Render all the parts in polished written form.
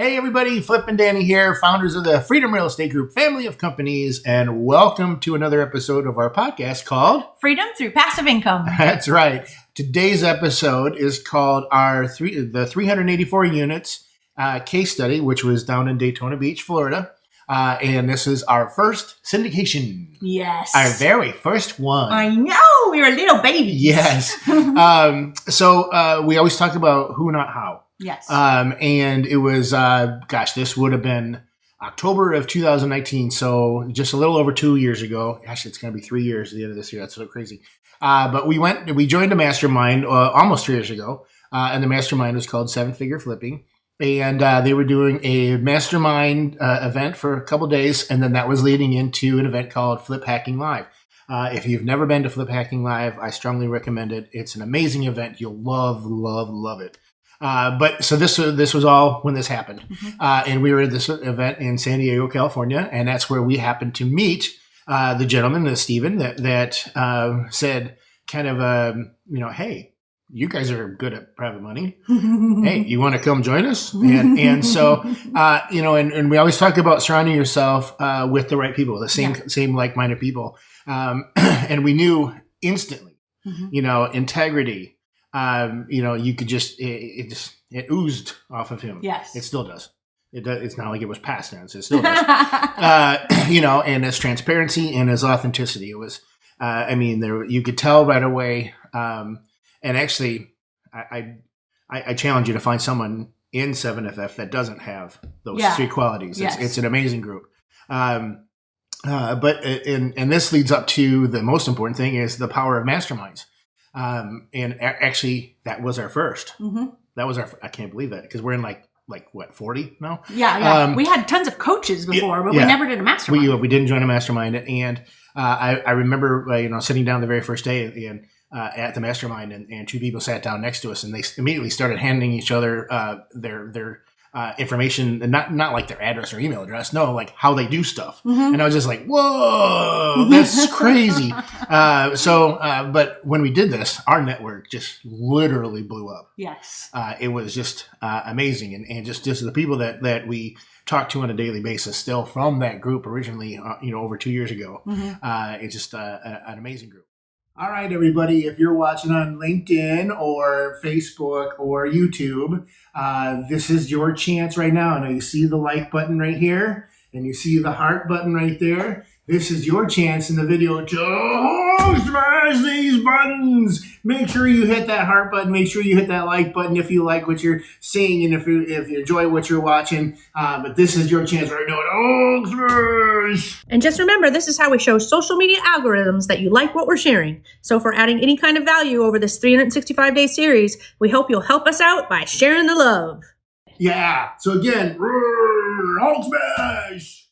Hey everybody, Flip and Danny here, founders of the Freedom Real Estate Group family of companies, and welcome to another episode of our podcast called Freedom Through Passive Income. That's right. Today's episode is called the 384 units case study, which was down in Daytona Beach, Florida. And this is our first syndication. Yes. Our very first one. I know. We were little babies. Yes. So we always talk about who, not how. Yes. And it was, this would have been October of 2019. So just a little over 2 years ago. Actually, it's going to be 3 years at the end of this year. That's so crazy. But we joined a mastermind almost 3 years ago. And the mastermind was called Seven Figure Flipping. And they were doing a mastermind event for a couple days. And then that was leading into an event called Flip Hacking Live. If you've never been to Flip Hacking Live, I strongly recommend it. It's an amazing event. You'll love, love, love it. But this was all when this happened. Mm-hmm. And we were at this event in San Diego, California. And that's where we happened to meet the gentleman, Steven, that said kind of, hey, you guys are good at private money. Hey, you want to come join us? And so, and we always talk about surrounding yourself with the right people, the same like-minded people. And we knew instantly, integrity. You could just it oozed off of him. Yes, it still does. It's not like it was past tense. It still does. And his transparency and his authenticity. It was, you could tell right away. And actually, I challenge you to find someone in 7FF that doesn't have those three qualities. Yes. It's an amazing group. But this leads up to the most important thing is the power of masterminds. And actually, that was our first. Mm-hmm. That was I can't believe that because we're in like 40 now? Yeah. We had tons of coaches before, but we never did a mastermind. We didn't join a mastermind. And I remember, sitting down the very first day and at the mastermind, and two people sat down next to us, and they immediately started handing each other their information, and not like their address or email address, no, like how they do stuff. Mm-hmm. And I was just like, whoa, that's crazy. But when we did this, our network just literally blew up. Yes. It was just amazing, and just the people that we talk to on a daily basis still from that group originally, over 2 years ago. Mm-hmm. It's just an amazing group. All right, everybody, if you're watching on LinkedIn or Facebook or YouTube, this is your chance right now. I know you see the like button right here and you see the heart button right there. This is your chance in the video to smash these buttons. Make sure you hit that heart button. Make sure you hit that like button if you like what you're seeing and if you enjoy what you're watching. But this is your chance right now to smash. And just remember, this is how we show social media algorithms that you like what we're sharing. So if we're adding any kind of value over this 365-day series, we hope you'll help us out by sharing the love. Yeah. So again, Hulk smash.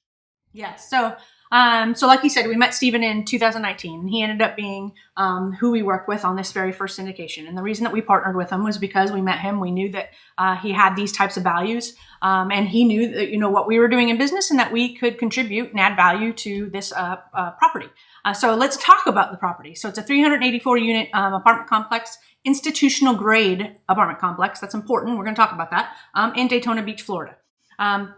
Yes. So like you said, we met Steven in 2019. He ended up being who we worked with on this very first syndication. And the reason that we partnered with him was because we met him. We knew that he had these types of values. And he knew that, what we were doing in business and that we could contribute and add value to this property. So let's talk about the property. So it's a 384 unit apartment complex, institutional grade apartment complex. That's important. We're going to talk about that in Daytona Beach, Florida.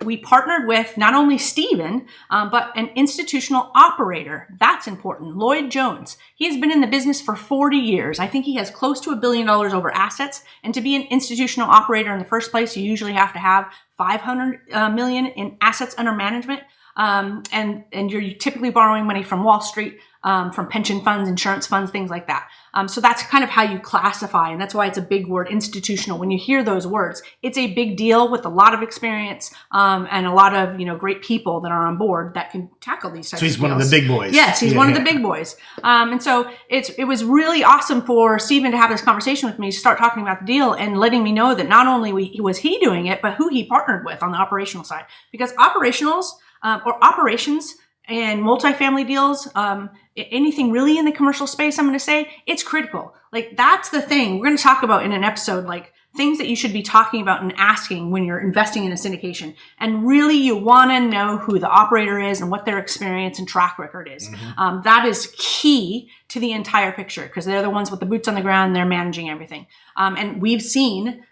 We partnered with not only Steven, but an institutional operator. That's important. Lloyd Jones. He has been in the business for 40 years. I think he has close to $1 billion over assets. And to be an institutional operator in the first place, you usually have to have $500 million in assets under management. And you're typically borrowing money from Wall Street, from pension funds, insurance funds, things like that. So that's kind of how you classify. And that's why it's a big word, institutional. When you hear those words, it's a big deal with a lot of experience, and a lot of, great people that are on board that can tackle these types of deals. So he's one of the big boys. Yes, he's one of the big boys. And so it was really awesome for Steven to have this conversation with me, to start talking about the deal and letting me know that not only was he doing it, but who he partnered with on the operational side. Because operations and multifamily deals, anything really in the commercial space, I'm going to say, it's critical. Like, that's the thing we're going to talk about in an episode, like things that you should be talking about and asking when you're investing in a syndication. And really, you want to know who the operator is and what their experience and track record is. That is key to the entire picture because they're the ones with the boots on the ground and they're managing everything. And we've seen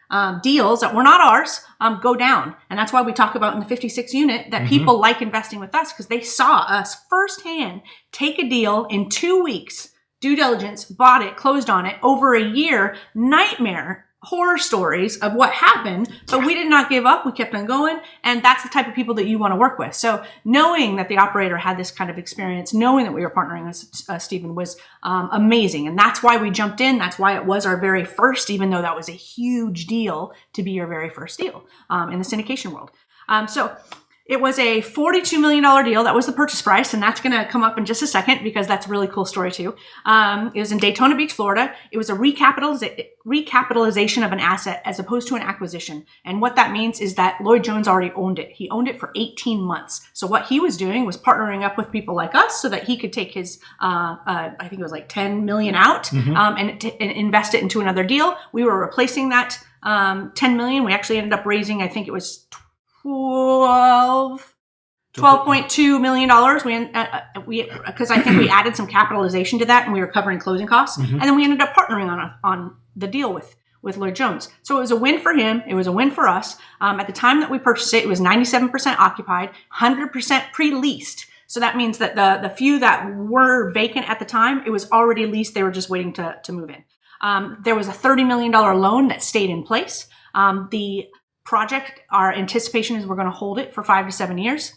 deals that were not ours go down. And that's why we talk about in the 56 unit that people like investing with us because they saw us firsthand take a deal in 2 weeks, due diligence, bought it, closed on it, over a year, nightmare, horror stories of what happened, but we did not give up. We kept on going. And that's the type of people that you want to work with. So knowing that the operator had this kind of experience, knowing that we were partnering with Stephen was amazing. And that's why we jumped in. That's why it was our very first, even though that was a huge deal to be your very first deal in the syndication world. So it was a $42 million deal. That was the purchase price. And that's going to come up in just a second because that's a really cool story too. It was in Daytona Beach, Florida. It was a recapitalization of an asset as opposed to an acquisition. And what that means is that Lloyd Jones already owned it. He owned it for 18 months. So what he was doing was partnering up with people like us so that he could take his, I think it was like 10 million out and invest it into another deal. We were replacing that 10 million. We actually ended up raising, I think it was $12.2 million. We because I think we added some capitalization to that and we were covering closing costs. And then we ended up partnering on the deal with Lloyd Jones. So it was a win for him. It was a win for us. At the time that we purchased it, it was 97% occupied, 100% pre-leased. So that means that the few that were vacant at the time, it was already leased. They were just waiting to move in. There was a $30 million loan that stayed in place. The project, our anticipation is we're going to hold it for 5 to 7 years.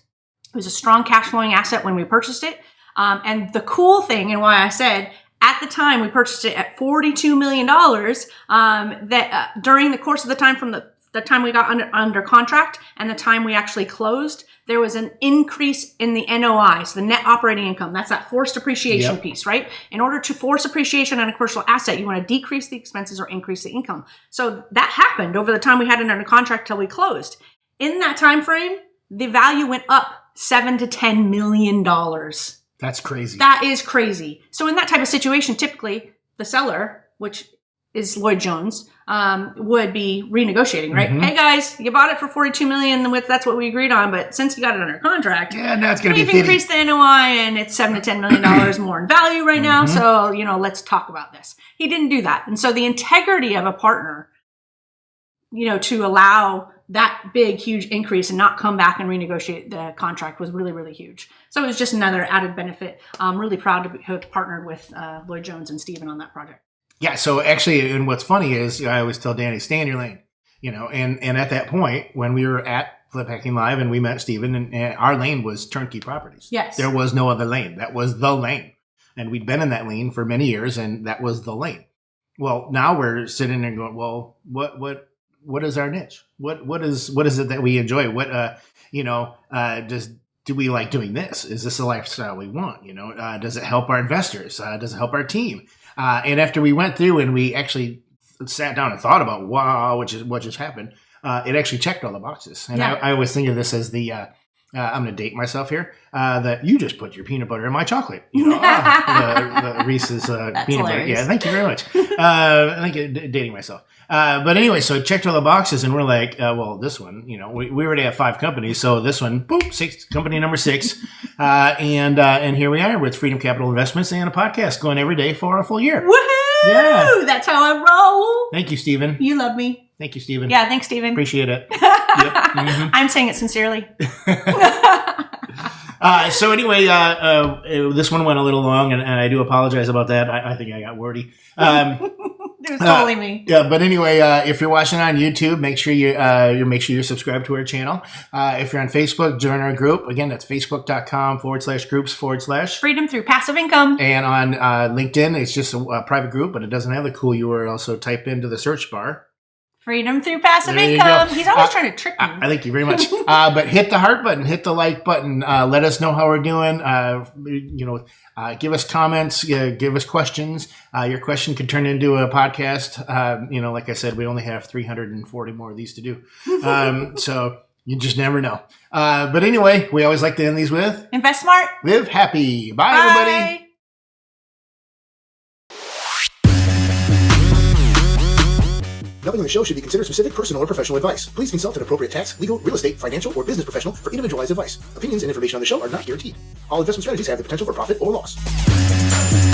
It was a strong cash flowing asset when we purchased it. And the cool thing, and why I said at the time we purchased it at $42 million, that during the course of the time from the time we got under contract and the time we actually closed, there was an increase in the NOI, so the net operating income. That's that forced appreciation piece, right? In order to force appreciation on a commercial asset, you want to decrease the expenses or increase the income. So that happened over the time we had it under contract till we closed. In that time frame, the value went up $7 to $10 million. That's crazy. That is crazy. So in that type of situation, typically the seller, which is Lloyd Jones, would be renegotiating, right? Hey guys, you bought it for $42 million, that's what we agreed on, but since you got it under contract, now it's going to be we've increased the NOI and it's $7 to $10 million more in value right now. So, let's talk about this. He didn't do that. And so the integrity of a partner, to allow that big, huge increase and not come back and renegotiate the contract was really, really huge. So it was just another added benefit. I'm really proud to have partnered with Lloyd Jones and Stephen on that project. Yeah, so actually, and what's funny is I always tell Danny, stay in your lane, and at that point, when we were at Flip Hacking Live and we met Stephen, and our lane was turnkey properties. Yes. There was no other lane. That was the lane. And we'd been in that lane for many years, and that was the lane. Well, now we're sitting there going, well, what is our niche? What is it that we enjoy? Do we like doing this? Is this a lifestyle we want? Does it help our investors? Does it help our team? And after we went through and we actually sat down and thought about, what just happened, it actually checked all the boxes. And I always think of this as the, I'm going to date myself here, that you just put your peanut butter in my chocolate. The Reese's peanut butter. Yeah, thank you very much. Thank you, dating myself. But anyway, so it checked all the boxes and we're like, well, this one, we already have 5 companies. So this one, boom, company number 6. And here we are with Freedom Capital Investments and a podcast going every day for a full year. Woohoo! Yeah. That's how I roll. Thank you, Stephen. You love me. Thank you, Stephen. Yeah, thanks, Stephen. Appreciate it. I'm saying it sincerely. So anyway, this one went a little long, and I do apologize about that. I think I got wordy. It was totally me. Yeah, but anyway, if you're watching on YouTube, make sure you're subscribed to our channel. If you're on Facebook, join our group. Again, that's facebook.com/groups/ Freedom Through Passive Income. And on LinkedIn, it's just a private group, but it doesn't have the cool URL. So type into the search bar Freedom Through Passive Income. He's always trying to trick me. Thank you very much. But hit the heart button, hit the like button. Let us know how we're doing. Give us comments, give us questions. Your question could turn into a podcast. Like I said, we only have 340 more of these to do. So you just never know. But anyway, we always like to end these with invest smart, live happy. Bye. Everybody. Nothing on the show should be considered specific, personal, or professional advice. Please consult an appropriate tax, legal, real estate, financial, or business professional for individualized advice. Opinions and information on the show are not guaranteed. All investment strategies have the potential for profit or loss.